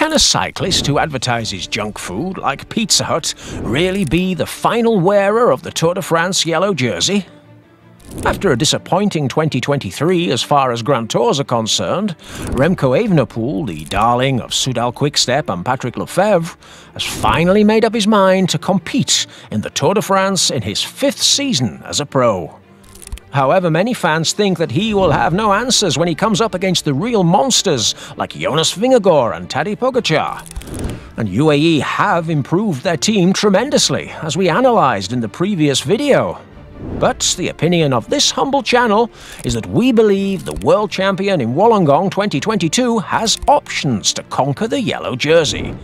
Can a cyclist who advertises junk food like Pizza Hut really be the final wearer of the Tour de France yellow jersey? After a disappointing 2023 as far as Grand Tours are concerned, Remco Evenepoel, the darling of Soudal Quickstep and Patrick Lefevere, has finally made up his mind to compete in the Tour de France in his 5th season as a pro. However, many fans think that he will have no answers when he comes up against the real monsters like Jonas Vingegaard and Tadej Pogacar. And UAE have improved their team tremendously, as we analysed in the previous video. But the opinion of this humble channel is that we believe the world champion in Wollongong 2022 has options to conquer the yellow jersey.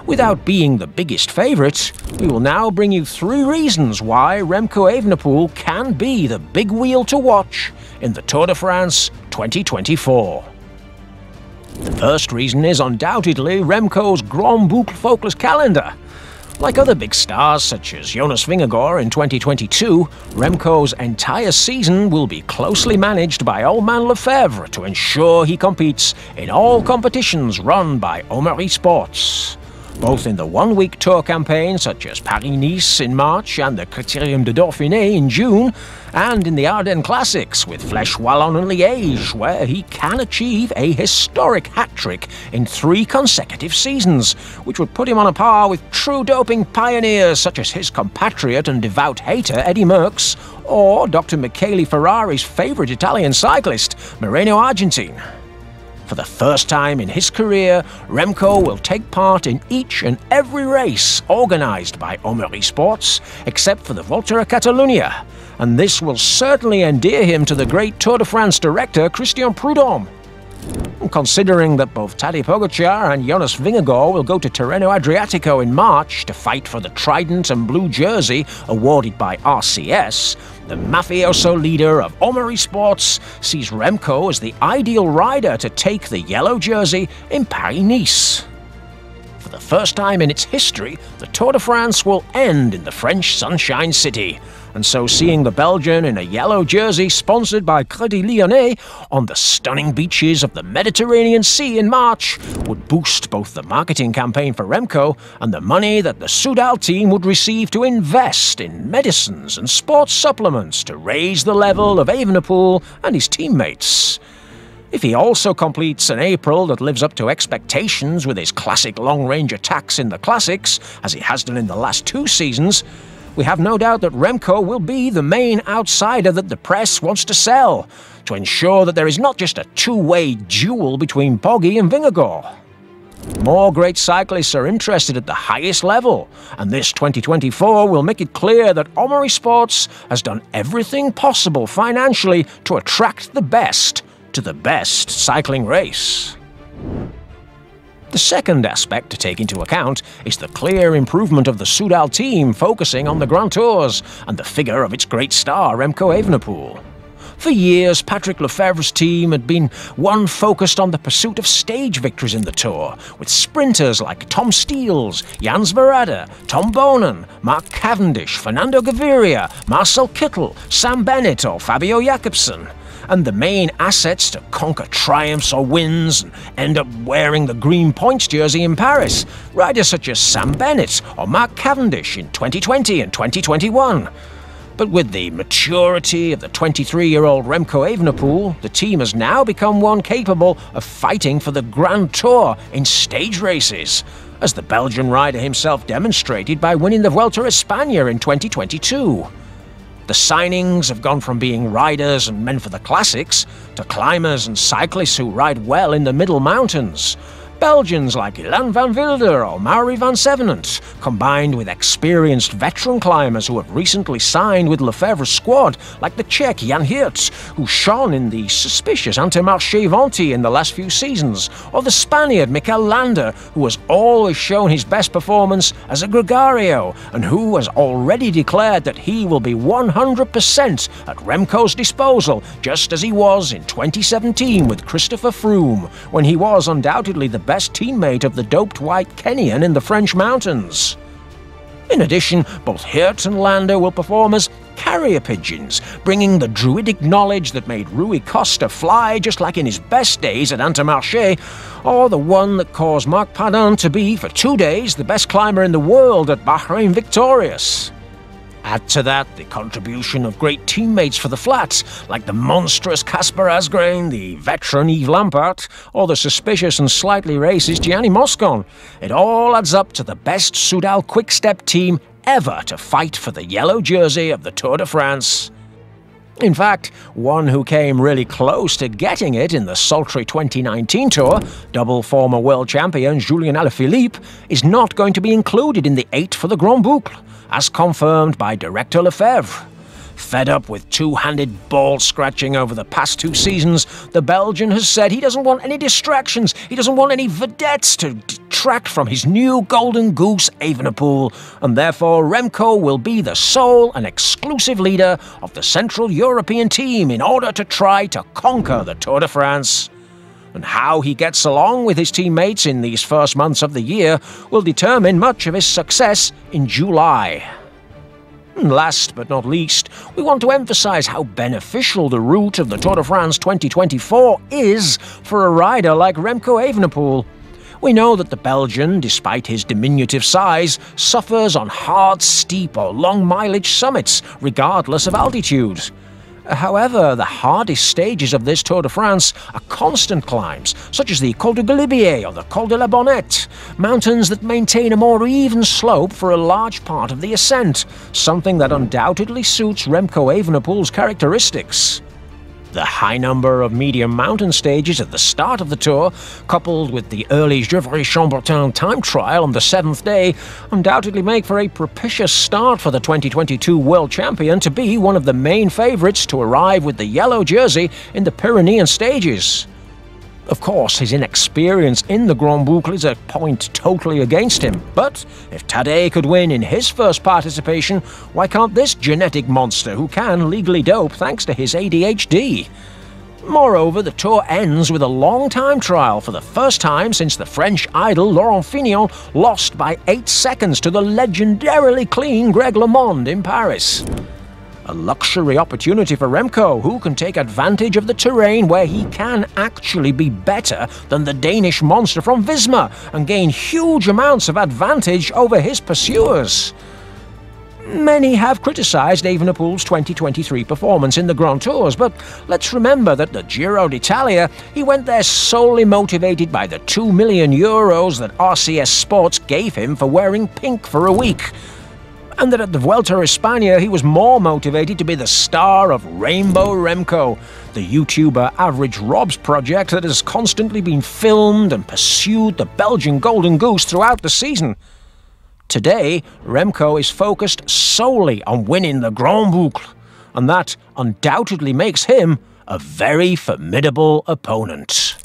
Without being the biggest favourite, we will now bring you 3 reasons why Remco Evenepoel can be the big wheel to watch in the Tour de France 2024. The first reason is undoubtedly Remco's Grand Boucle focus calendar. Like other big stars such as Jonas Vingegaard in 2022, Remco's entire season will be closely managed by old man Lefevere to ensure he competes in all competitions run by Omari Sports. Both in the one-week tour campaign such as Paris-Nice in March and the Critérium de Dauphiné in June, and in the Ardennes Classics with Flèche Wallonne and Liège, where he can achieve a historic hat-trick in 3 consecutive seasons, which would put him on a par with true doping pioneers such as his compatriot and devout hater Eddy Merckx, or Dr. Michele Ferrari's favourite Italian cyclist, Moreno Argentin. For the first time in his career, Remco will take part in each and every race organised by Omari Sports, except for the Volta a Catalunya, and this will certainly endear him to the great Tour de France director Christian Prudhomme. Considering that both Tadej Pogacar and Jonas Vingegaard will go to Tirreno Adriatico in March to fight for the trident and blue jersey awarded by RCS, the mafioso leader of Omari Sports sees Remco as the ideal rider to take the yellow jersey in Paris-Nice. For the first time in its history, the Tour de France will end in the French Sunshine City, and so seeing the Belgian in a yellow jersey sponsored by Crédit Lyonnais on the stunning beaches of the Mediterranean Sea in March would boost both the marketing campaign for Remco and the money that the Soudal team would receive to invest in medicines and sports supplements to raise the level of Evenepoel and his teammates. If he also completes an April that lives up to expectations with his classic long-range attacks in the Classics, as he has done in the last 2 seasons, we have no doubt that Remco will be the main outsider that the press wants to sell, to ensure that there is not just a 2-way duel between Poggi and Vingegaard. More great cyclists are interested at the highest level, and this 2024 will make it clear that Omari Sports has done everything possible financially to attract the best to the best cycling race. The second aspect to take into account is the clear improvement of the Soudal team focusing on the Grand Tours and the figure of its great star Remco Evenepoel. For years, Patrick Lefevere's team had been one focused on the pursuit of stage victories in the Tour, with sprinters like Tom Steels, Jans Verade, Tom Bonen, Mark Cavendish, Fernando Gaviria, Marcel Kittel, Sam Bennett or Fabio Jakobsen, and the main assets to conquer triumphs or wins and end up wearing the green points jersey in Paris, riders such as Sam Bennett or Mark Cavendish in 2020 and 2021. But with the maturity of the 23-year-old Remco Evenepoel, the team has now become one capable of fighting for the Grand Tour in stage races, as the Belgian rider himself demonstrated by winning the Vuelta a España in 2022. The signings have gone from being riders and men for the Classics to climbers and cyclists who ride well in the middle mountains. Belgians like Ilan Van Wilder or Mauri van Zevenant, combined with experienced veteran climbers who have recently signed with Lefevere's squad, like the Czech Jan Hirt, who shone in the suspicious Intermarché Venti in the last few seasons, or the Spaniard Mikel Landa, who has always shown his best performance as a gregario, and who has already declared that he will be 100% at Remco's disposal, just as he was in 2017 with Christopher Froome, when he was undoubtedly the best teammate of the doped white Kenyan in the French mountains. In addition, both Hirt and Landa will perform as carrier pigeons, bringing the druidic knowledge that made Rui Costa fly just like in his best days at Intermarché, or the one that caused Marc Padin to be, for 2 days, the best climber in the world at Bahrain Victorious. Add to that the contribution of great teammates for the flats, like the monstrous Kasper Asgreen, the veteran Yves Lampaert, or the suspicious and slightly racist Gianni Moscon. It all adds up to the best Soudal quick-step team ever to fight for the yellow jersey of the Tour de France. In fact, one who came really close to getting it in the sultry 2019 Tour, double former world champion Julien Alaphilippe, is not going to be included in the 8 for the Grand Boucle, as confirmed by director Lefevere. Fed up with two-handed ball-scratching over the past 2 seasons, the Belgian has said he doesn't want any distractions, he doesn't want any vedettes to detract from his new golden goose Evenepoel, and therefore Remco will be the sole and exclusive leader of the Central European team in order to try to conquer the Tour de France. And how he gets along with his teammates in these first months of the year will determine much of his success in July. And last but not least, we want to emphasize how beneficial the route of the Tour de France 2024 is for a rider like Remco Evenepoel. We know that the Belgian, despite his diminutive size, suffers on hard, steep or long mileage summits, regardless of altitude. However, the hardest stages of this Tour de France are constant climbs, such as the Col du Galibier or the Col de la Bonnette, mountains that maintain a more even slope for a large part of the ascent, something that undoubtedly suits Remco Evenepoel's characteristics. The high number of medium mountain stages at the start of the Tour, coupled with the early Gevrey-Chambertin time trial on the 7th day, undoubtedly make for a propitious start for the 2022 world champion to be one of the main favourites to arrive with the yellow jersey in the Pyrenean stages. Of course, his inexperience in the Grand Boucle is a point totally against him, but if Tadej could win in his first participation, why can't this genetic monster who can legally dope thanks to his ADHD? Moreover, the Tour ends with a long time trial for the first time since the French idol Laurent Fignon lost by 8 seconds to the legendarily clean Greg LeMond in Paris. A luxury opportunity for Remco, who can take advantage of the terrain where he can actually be better than the Danish monster from Visma and gain huge amounts of advantage over his pursuers. Many have criticised Evenepoel's 2023 performance in the Grand Tours, but let's remember that the Giro d'Italia, he went there solely motivated by the €2 million that RCS Sports gave him for wearing pink for a week. And that at the Vuelta a España he was more motivated to be the star of Rainbow Remco, the YouTuber Average Rob's project that has constantly been filmed and pursued the Belgian Golden Goose throughout the season. Today, Remco is focused solely on winning the Grand Boucle, and that undoubtedly makes him a very formidable opponent.